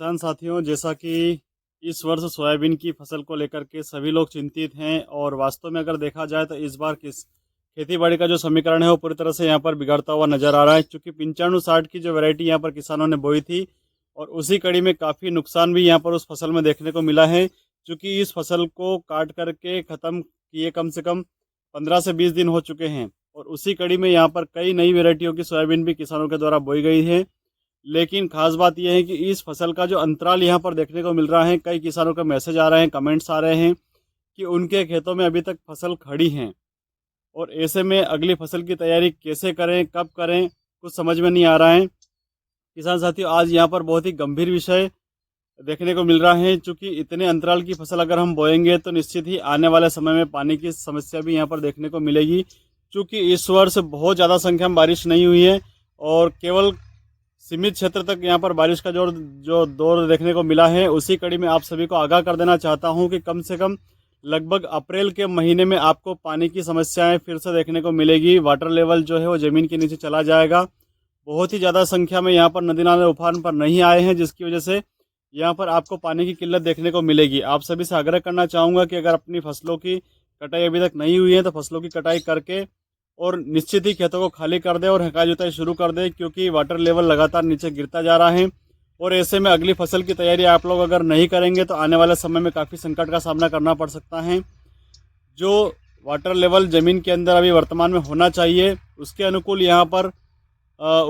किसान साथियों, जैसा कि इस वर्ष सोयाबीन की फसल को लेकर के सभी लोग चिंतित हैं और वास्तव में अगर देखा जाए तो इस बार किस खेती बाड़ी का जो समीकरण है वो पूरी तरह से यहाँ पर बिगड़ता हुआ नजर आ रहा है। क्योंकि 95-60 की जो वैरायटी यहाँ पर किसानों ने बोई थी और उसी कड़ी में काफ़ी नुकसान भी यहाँ पर उस फसल में देखने को मिला है। क्योंकि इस फसल को काट करके ख़त्म किए कम से कम 15 से 20 दिन हो चुके हैं और उसी कड़ी में यहाँ पर कई नई वैरायटियों की सोयाबीन भी किसानों के द्वारा बोई गई है। लेकिन खास बात यह है कि इस फसल का जो अंतराल यहाँ पर देखने को मिल रहा है, कई किसानों के मैसेज आ रहे हैं, कमेंट्स आ रहे हैं कि उनके खेतों में अभी तक फसल खड़ी हैं और ऐसे में अगली फसल की तैयारी कैसे करें, कब करें, कुछ समझ में नहीं आ रहा है। किसान साथियों, आज यहाँ पर बहुत ही गंभीर विषय देखने को मिल रहा है। चूँकि इतने अंतराल की फसल अगर हम बोएंगे तो निश्चित ही आने वाले समय में पानी की समस्या भी यहाँ पर देखने को मिलेगी। चूँकि इस वर्ष बहुत ज़्यादा संख्या में बारिश नहीं हुई है और केवल सीमित क्षेत्र तक यहाँ पर बारिश का जो दौर देखने को मिला है। उसी कड़ी में आप सभी को आगाह कर देना चाहता हूँ कि कम से कम लगभग अप्रैल के महीने में आपको पानी की समस्याएं फिर से देखने को मिलेगी। वाटर लेवल जो है वो ज़मीन के नीचे चला जाएगा। बहुत ही ज़्यादा संख्या में यहाँ पर नदी नाले उफान पर नहीं आए हैं, जिसकी वजह से यहाँ पर आपको पानी की किल्लत देखने को मिलेगी। आप सभी से आग्रह करना चाहूँगा कि अगर अपनी फसलों की कटाई अभी तक नहीं हुई है तो फसलों की कटाई करके और निश्चित ही खेतों को खाली कर दे और हकाई जुताई शुरू कर दे। क्योंकि वाटर लेवल लगातार नीचे गिरता जा रहा है और ऐसे में अगली फसल की तैयारी आप लोग अगर नहीं करेंगे तो आने वाले समय में काफ़ी संकट का सामना करना पड़ सकता है। जो वाटर लेवल ज़मीन के अंदर अभी वर्तमान में होना चाहिए उसके अनुकूल यहाँ पर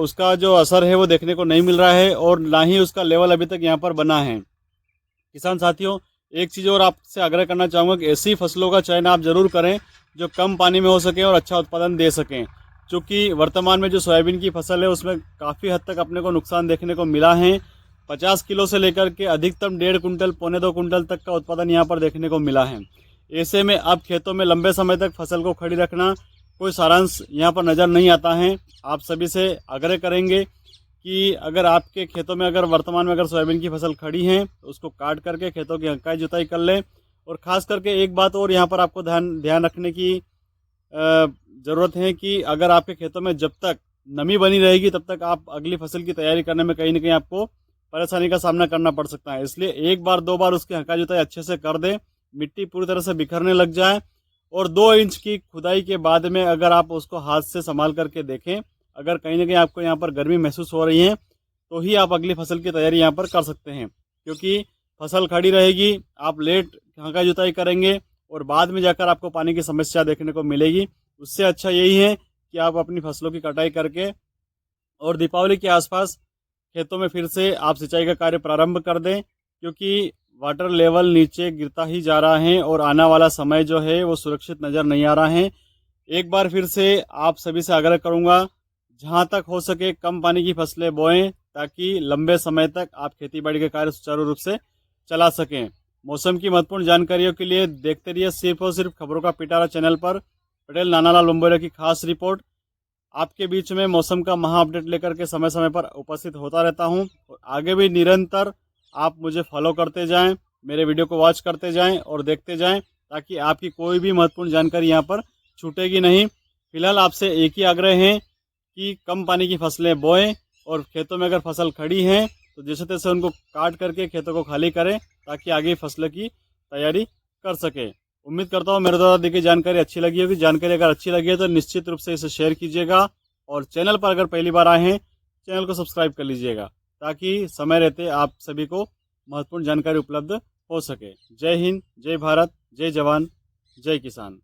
उसका जो असर है वो देखने को नहीं मिल रहा है और ना ही उसका लेवल अभी तक यहाँ पर बना है। किसान साथियों, एक चीज़ और आपसे आग्रह करना चाहूँगा कि ऐसी फसलों का चयन आप ज़रूर करें जो कम पानी में हो सके और अच्छा उत्पादन दे सकें। क्योंकि वर्तमान में जो सोयाबीन की फसल है उसमें काफ़ी हद तक अपने को नुकसान देखने को मिला है। 50 किलो से लेकर के अधिकतम 1.5 कुंटल, पौने 2 कुंटल तक का उत्पादन यहाँ पर देखने को मिला है। ऐसे में अब खेतों में लंबे समय तक फसल को खड़ी रखना कोई सारांश यहाँ पर नज़र नहीं आता है। आप सभी से आग्रह करेंगे कि अगर आपके खेतों में अगर वर्तमान में अगर सोयाबीन की फसल खड़ी है तो उसको काट करके खेतों की हकाई जुताई कर लें। और ख़ास करके एक बात और यहाँ पर आपको ध्यान रखने की ज़रूरत है कि अगर आपके खेतों में जब तक नमी बनी रहेगी तब तक आप अगली फसल की तैयारी करने में कहीं ना कहीं आपको परेशानी का सामना करना पड़ सकता है। इसलिए एक बार 2 बार उसकी हकाई जुताई अच्छे से कर दें, मिट्टी पूरी तरह से बिखरने लग जाए और 2 इंच की खुदाई के बाद में अगर आप उसको हाथ से संभाल करके देखें, अगर कहीं ना कहीं आपको यहाँ पर गर्मी महसूस हो रही है तो ही आप अगली फसल की तैयारी यहाँ पर कर सकते हैं। क्योंकि फसल खड़ी रहेगी, आप लेट हकाई जुताई करेंगे और बाद में जाकर आपको पानी की समस्या देखने को मिलेगी। उससे अच्छा यही है कि आप अपनी फसलों की कटाई करके और दीपावली के आसपास खेतों में फिर से आप सिंचाई का कार्य प्रारंभ कर दें। क्योंकि वाटर लेवल नीचे गिरता ही जा रहा है और आने वाला समय जो है वो सुरक्षित नज़र नहीं आ रहा है। एक बार फिर से आप सभी से आग्रह करूँगा, जहाँ तक हो सके कम पानी की फसलें बोएं ताकि लंबे समय तक आप खेती बाड़ी के कार्य सुचारू रूप से चला सकें। मौसम की महत्वपूर्ण जानकारियों के लिए देखते रहिए सिर्फ और सिर्फ खबरों का पिटारा चैनल पर पटेल नानालाल बंबोरिया की खास रिपोर्ट। आपके बीच में मौसम का महा अपडेट लेकर के समय समय पर उपस्थित होता रहता हूं और आगे भी निरंतर आप मुझे फॉलो करते जाएं, मेरे वीडियो को वॉच करते जाएं और देखते जाएं ताकि आपकी कोई भी महत्वपूर्ण जानकारी यहाँ पर छूटेगी नहीं। फिलहाल आपसे एक ही आग्रह है कि कम पानी की फसलें बोएं और खेतों में अगर फसल खड़ी हैं तो जैसे तैसे उनको काट करके खेतों को खाली करें ताकि आगे फसलों की तैयारी कर सके। उम्मीद करता हूँ मेरे द्वारा दी गई जानकारी अच्छी लगी होगी। जानकारी अगर अच्छी लगी है तो निश्चित रूप से इसे शेयर कीजिएगा और चैनल पर अगर पहली बार आए हैं चैनल को सब्सक्राइब कर लीजिएगा ताकि समय रहते आप सभी को महत्वपूर्ण जानकारी उपलब्ध हो सके। जय हिंद, जय भारत, जय जवान, जय किसान।